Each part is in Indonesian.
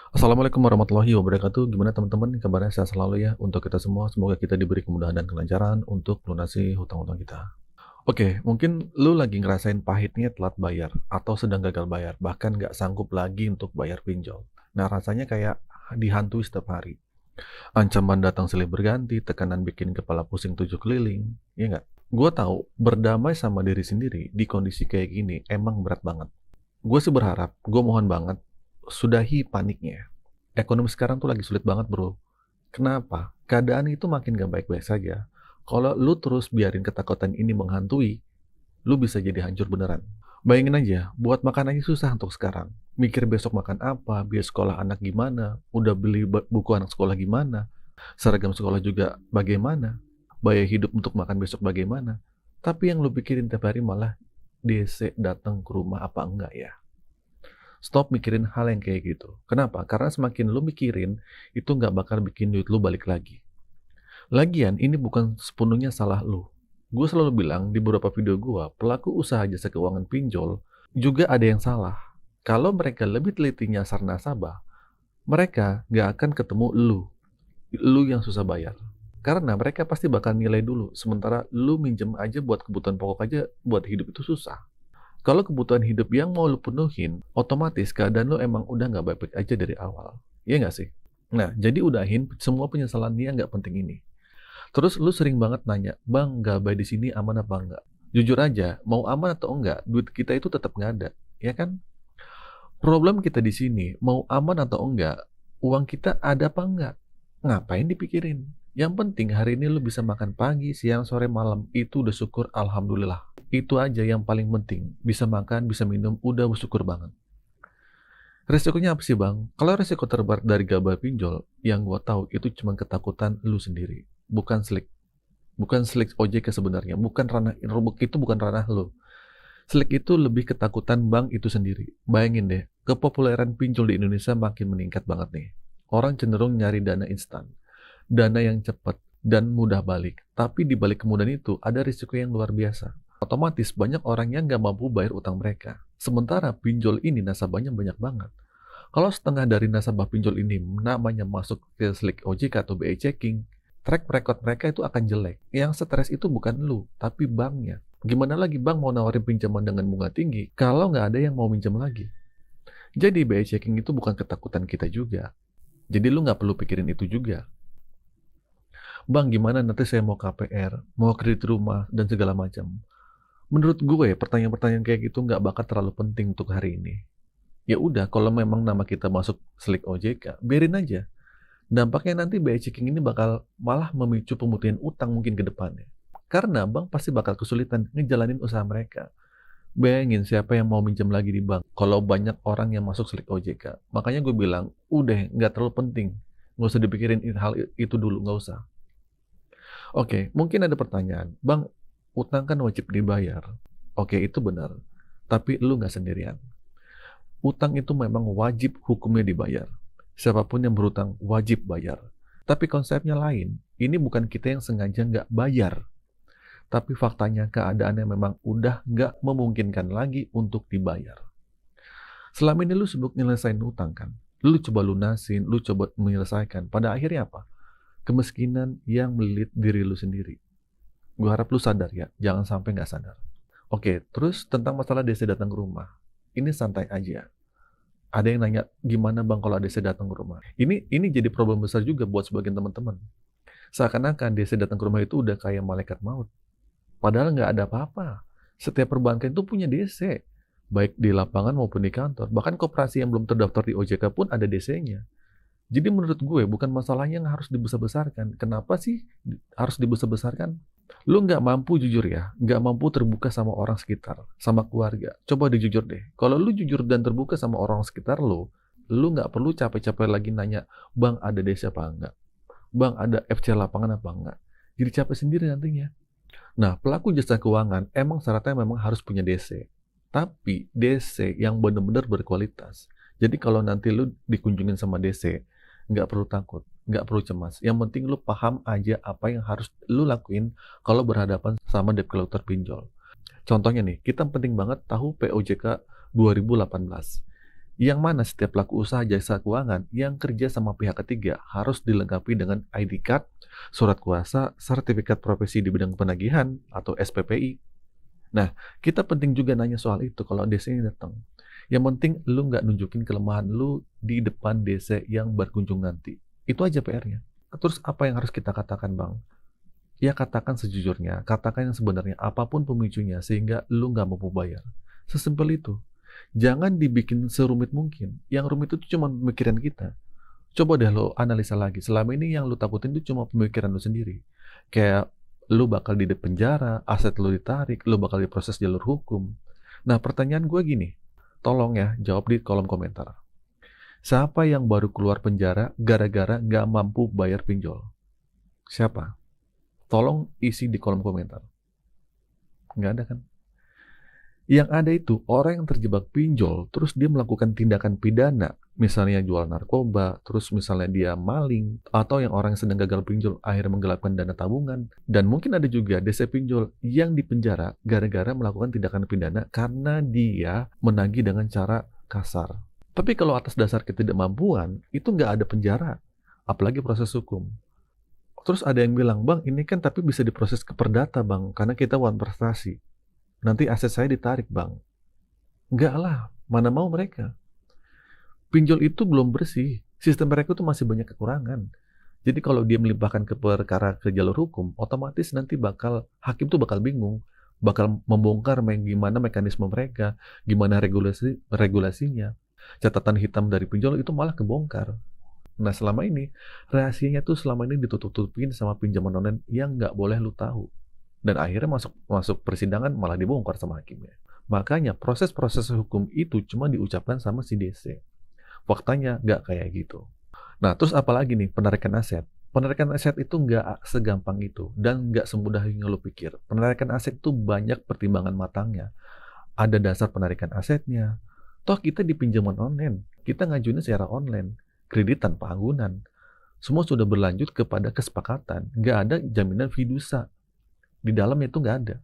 Assalamualaikum warahmatullahi wabarakatuh. Gimana teman-teman? Kabarnya sehat selalu ya untuk kita semua. Semoga kita diberi kemudahan dan kelancaran untuk melunasi hutang-hutang kita. Oke, mungkin lu lagi ngerasain pahitnya telat bayar atau sedang gagal bayar, bahkan nggak sanggup lagi untuk bayar pinjol. Nah, rasanya kayak dihantui setiap hari. Ancaman datang silih berganti, tekanan bikin kepala pusing tujuh keliling, ya nggak? Gue tahu berdamai sama diri sendiri di kondisi kayak gini emang berat banget. Gue sih berharap, gue mohon banget, sudahi paniknya. Ekonomi sekarang tuh lagi sulit banget bro. Kenapa? Keadaan itu makin gak baik-baik saja. Kalau lu terus biarin ketakutan ini menghantui, lu bisa jadi hancur beneran. Bayangin aja, buat makan aja susah untuk sekarang. Mikir besok makan apa, biaya sekolah anak gimana, udah beli buku anak sekolah gimana, seragam sekolah juga bagaimana, biaya hidup untuk makan besok bagaimana. Tapi yang lu pikirin tiap hari malah DC datang ke rumah apa enggak ya. Stop mikirin hal yang kayak gitu. Kenapa? Karena semakin lu mikirin, itu nggak bakal bikin duit lu balik lagi. Lagian, ini bukan sepenuhnya salah lu. Gue selalu bilang di beberapa video gue, pelaku usaha jasa keuangan pinjol juga ada yang salah. Kalau mereka lebih teliti nyasar nasabah, mereka nggak akan ketemu lu yang susah bayar. Karena mereka pasti bakal nilai dulu, sementara lu minjem aja buat kebutuhan pokok aja, buat hidup itu susah. Kalau kebutuhan hidup yang mau lu penuhin, otomatis keadaan lu emang udah nggak baik-baik aja dari awal. Iya nggak sih? Nah, jadi udahin semua penyesalan dia nggak penting ini. Terus lu sering banget nanya, Bang, gabay di sini aman apa enggak? Jujur aja, mau aman atau enggak, duit kita itu tetap nggak ada, ya kan? Problem kita di sini, mau aman atau enggak, uang kita ada apa enggak? Ngapain dipikirin? Yang penting hari ini lu bisa makan pagi, siang, sore, malam, itu udah syukur, alhamdulillah. Itu aja yang paling penting. Bisa makan, bisa minum, udah bersyukur banget. Resikonya apa sih bang? Kalau resiko terberat dari gabah pinjol, yang gua tahu itu cuma ketakutan lu sendiri. Bukan slick. Bukan slick OJK sebenarnya. Bukan ranah, itu bukan ranah lu. Slick itu lebih ketakutan bank itu sendiri. Bayangin deh, kepopuleran pinjol di Indonesia makin meningkat banget nih. Orang cenderung nyari dana instan. Dana yang cepat dan mudah balik. Tapi di balik kemudahan itu ada risiko yang luar biasa. Otomatis banyak orang yang nggak mampu bayar utang mereka. Sementara pinjol ini nasabahnya banyak banget. Kalau setengah dari nasabah pinjol ini namanya masuk ke slick OJK atau BI checking, track record mereka itu akan jelek. Yang stres itu bukan lu, tapi banknya. Gimana lagi bank mau nawarin pinjaman dengan bunga tinggi kalau nggak ada yang mau minjem lagi? Jadi BI checking itu bukan ketakutan kita juga. Jadi lu nggak perlu pikirin itu juga. Bang, gimana nanti saya mau KPR, mau kredit rumah, dan segala macam. Menurut gue, pertanyaan-pertanyaan kayak gitu nggak bakal terlalu penting untuk hari ini. Ya udah, kalau memang nama kita masuk slick OJK, biarin aja. Dampaknya nanti BI checking ini bakal malah memicu pemutihan utang mungkin ke depannya. Karena bank pasti bakal kesulitan ngejalanin usaha mereka. Bayangin siapa yang mau minjem lagi di bank kalau banyak orang yang masuk slick OJK. Makanya gue bilang, udah nggak terlalu penting. Nggak usah dipikirin hal itu dulu, nggak usah. Oke, mungkin ada pertanyaan. Bang, utang kan wajib dibayar. Oke, itu benar. Tapi lu nggak sendirian. Utang itu memang wajib hukumnya dibayar. Siapapun yang berutang wajib bayar. Tapi konsepnya lain. Ini bukan kita yang sengaja nggak bayar. Tapi faktanya keadaannya memang udah nggak memungkinkan lagi untuk dibayar. Selama ini lu sibuk nyelesain utang kan? Lu coba lunasin, lu coba menyelesaikan. Pada akhirnya apa? Kemiskinan yang melilit diri lu sendiri. Gue harap lu sadar ya, jangan sampai nggak sadar. Oke, terus tentang masalah DC datang ke rumah. Ini santai aja. Ada yang nanya, gimana bang kalau DC datang ke rumah? Ini jadi problem besar juga buat sebagian teman-teman. Seakan-akan DC datang ke rumah itu udah kayak malaikat maut. Padahal nggak ada apa-apa. Setiap perbankan itu punya DC. Baik di lapangan maupun di kantor. Bahkan koperasi yang belum terdaftar di OJK pun ada DC-nya. Jadi menurut gue bukan masalahnya yang harus dibesar-besarkan. Kenapa sih harus dibesar-besarkan? Lu nggak mampu jujur ya, nggak mampu terbuka sama orang sekitar, sama keluarga. Coba dijujur deh. Kalau lu jujur dan terbuka sama orang sekitar lu nggak perlu capek-capek lagi nanya, Bang ada desa apa enggak? Bang ada FC lapangan apa enggak? Jadi capek sendiri nantinya. Nah, pelaku jasa keuangan emang syaratnya memang harus punya DC. Tapi DC yang benar-benar berkualitas. Jadi kalau nanti lu dikunjungin sama DC, nggak perlu takut, nggak perlu cemas. Yang penting lu paham aja apa yang harus lu lakuin kalau berhadapan sama debt collector pinjol. Contohnya nih, kita penting banget tahu POJK 2018. Yang mana setiap pelaku usaha jasa keuangan yang kerja sama pihak ketiga harus dilengkapi dengan ID card, surat kuasa, sertifikat profesi di bidang penagihan atau SPPI. Nah, kita penting juga nanya soal itu kalau DC ini datang. Yang penting lu nggak nunjukin kelemahan lu di depan DC yang berkunjung nanti. Itu aja PR-nya. Terus apa yang harus kita katakan, Bang? Ya katakan sejujurnya, katakan yang sebenarnya, apapun pemicunya sehingga lu nggak mampu bayar. Sesimpel itu. Jangan dibikin serumit mungkin. Yang rumit itu cuma pemikiran kita. Coba deh lo analisa lagi. Selama ini yang lu takutin itu cuma pemikiran lu sendiri. Kayak lu bakal di penjara, aset lu ditarik, lu bakal diproses jalur hukum. Nah, pertanyaan gue gini. Tolong ya, jawab di kolom komentar. Siapa yang baru keluar penjara gara-gara nggak mampu bayar pinjol? Siapa? Tolong isi di kolom komentar. Nggak ada kan? Yang ada itu orang yang terjebak pinjol, terus dia melakukan tindakan pidana, misalnya jual narkoba, terus misalnya dia maling, atau yang orang yang sedang gagal pinjol akhirnya menggelapkan dana tabungan. Dan mungkin ada juga DC pinjol yang dipenjara gara-gara melakukan tindakan pidana karena dia menagih dengan cara kasar. Tapi kalau atas dasar ketidakmampuan, itu nggak ada penjara, apalagi proses hukum. Terus ada yang bilang, Bang, ini kan tapi bisa diproses ke perdata, Bang, karena kita wan prestasi. Nanti aset saya ditarik, Bang. Enggak lah, mana mau mereka. Pinjol itu belum bersih. Sistem mereka itu masih banyak kekurangan. Jadi kalau dia melimpahkan ke perkara ke jalur hukum, otomatis nanti hakim tuh bakal bingung. Bakal membongkar gimana mekanisme mereka, gimana regulasinya. Catatan hitam dari pinjol itu malah kebongkar. Nah selama ini, rahasianya tuh selama ini ditutup-tutupin sama pinjaman online yang nggak boleh lu tahu. Dan akhirnya masuk persidangan malah dibongkar sama hakimnya. Makanya proses-proses hukum itu cuma diucapkan sama si DC. Faktanya nggak kayak gitu. Nah terus apalagi nih penarikan aset. Penarikan aset itu nggak segampang itu dan nggak semudah yang lo pikir. Penarikan aset itu banyak pertimbangan matangnya. Ada dasar penarikan asetnya. Toh kita di pinjaman online, kita ngajuinnya secara online, kredit tanpa anggunan. Semua sudah berlanjut kepada kesepakatan. Nggak ada jaminan fidusia. Di dalamnya itu nggak ada.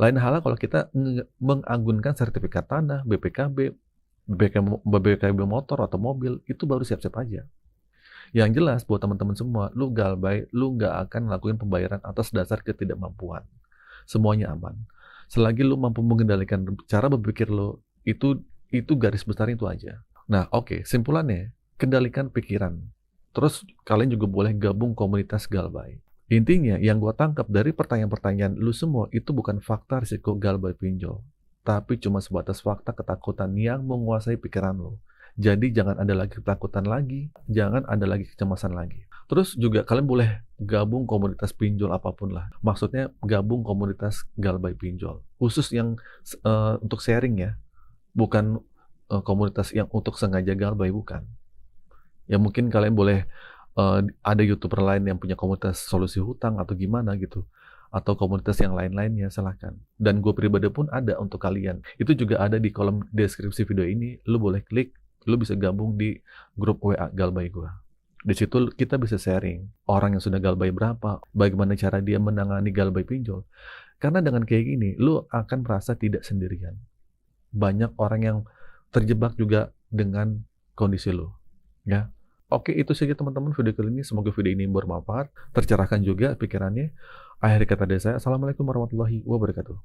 Lain halnya kalau kita mengagunkan sertifikat tanah, BPKB, BPKB motor atau mobil, itu baru siap-siap aja. Yang jelas buat teman-teman semua, lu galbay, lu nggak akan ngelakuin pembayaran atas dasar ketidakmampuan. Semuanya aman. Selagi lu mampu mengendalikan cara berpikir lu, itu garis besar itu aja. Nah, oke, simpulannya, kendalikan pikiran. Terus kalian juga boleh gabung komunitas galbay. Intinya, yang gue tangkap dari pertanyaan-pertanyaan lu semua itu bukan fakta risiko galbay pinjol, tapi cuma sebatas fakta ketakutan yang menguasai pikiran lo. Jadi jangan ada lagi ketakutan lagi, jangan ada lagi kecemasan lagi. Terus juga kalian boleh gabung komunitas pinjol apapun lah. Maksudnya gabung komunitas galbay pinjol. Khusus yang untuk sharing ya, bukan komunitas yang untuk sengaja galbay, bukan. Ya mungkin kalian boleh ada YouTuber lain yang punya komunitas solusi hutang atau gimana gitu. Atau komunitas yang lain-lainnya, silahkan. Dan gue pribadi pun ada untuk kalian. Itu juga ada di kolom deskripsi video ini. Lu boleh klik, lu bisa gabung di grup WA Galbay gue. Di situ kita bisa sharing. Orang yang sudah galbay berapa, bagaimana cara dia menangani galbay pinjol. Karena dengan kayak gini, lu akan merasa tidak sendirian. Banyak orang yang terjebak juga dengan kondisi lu. Ya. Oke, itu saja teman-teman video kali ini. Semoga video ini bermanfaat, tercerahkan juga pikirannya. Akhir kata dari saya, Assalamualaikum warahmatullahi wabarakatuh.